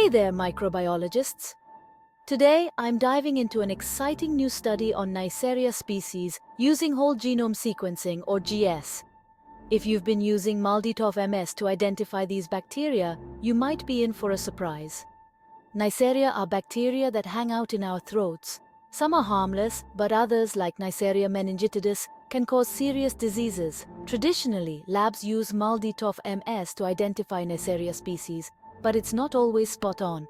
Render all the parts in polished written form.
Hey there, microbiologists! Today, I'm diving into an exciting new study on Neisseria species using whole genome sequencing, or GS. If you've been using MALDI-TOF-MS to identify these bacteria, you might be in for a surprise. Neisseria are bacteria that hang out in our throats. Some are harmless, but others, like Neisseria meningitidis, can cause serious diseases. Traditionally, labs use MALDI-TOF-MS to identify Neisseria species, but it's not always spot on.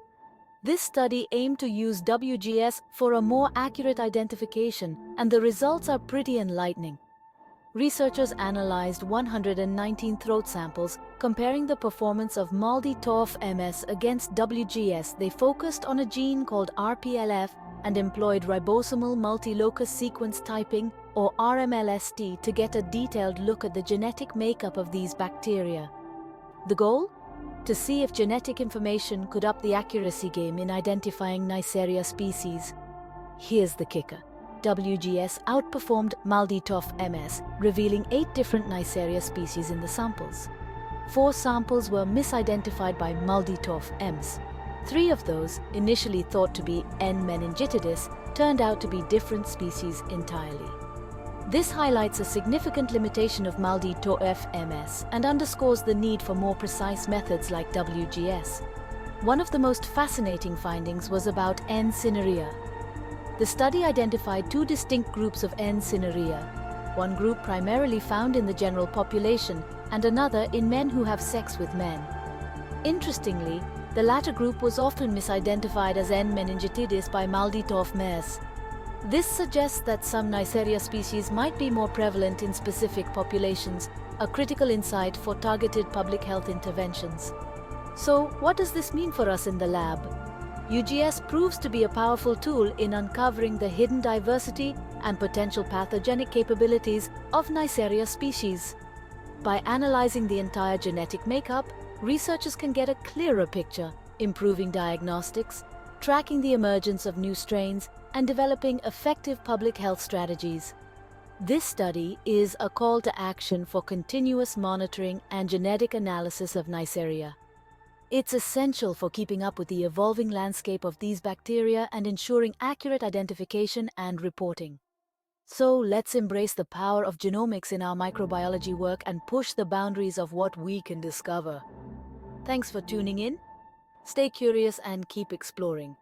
This study aimed to use WGS for a more accurate identification, and the results are pretty enlightening. Researchers analyzed 119 throat samples, comparing the performance of MALDI-TOF-MS against WGS. They focused on a gene called RPLF and employed ribosomal multilocus sequence typing, or RMLST, to get a detailed look at the genetic makeup of these bacteria. The goal? To see if genetic information could up the accuracy game in identifying Neisseria species. Here's the kicker. WGS outperformed MALDI-TOF-MS, revealing 8 different Neisseria species in the samples. 4 samples were misidentified by MALDI-TOF-MS. 3 of those, initially thought to be N. meningitidis, turned out to be different species entirely. This highlights a significant limitation of MALDI-TOF-MS and underscores the need for more precise methods like WGS. One of the most fascinating findings was about Neisseria. The study identified 2 distinct groups of Neisseria, one group primarily found in the general population and another in men who have sex with men. Interestingly, the latter group was often misidentified as N. meningitidis by MALDI-TOF-MS. This suggests that some Neisseria species might be more prevalent in specific populations, a critical insight for targeted public health interventions. So, what does this mean for us in the lab? UGS proves to be a powerful tool in uncovering the hidden diversity and potential pathogenic capabilities of Neisseria species. By analyzing the entire genetic makeup, researchers can get a clearer picture, improving diagnostics, tracking the emergence of new strains, and developing effective public health strategies. This study is a call to action for continuous monitoring and genetic analysis of Neisseria. It's essential for keeping up with the evolving landscape of these bacteria and ensuring accurate identification and reporting. So let's embrace the power of genomics in our microbiology work and push the boundaries of what we can discover. Thanks for tuning in. Stay curious and keep exploring.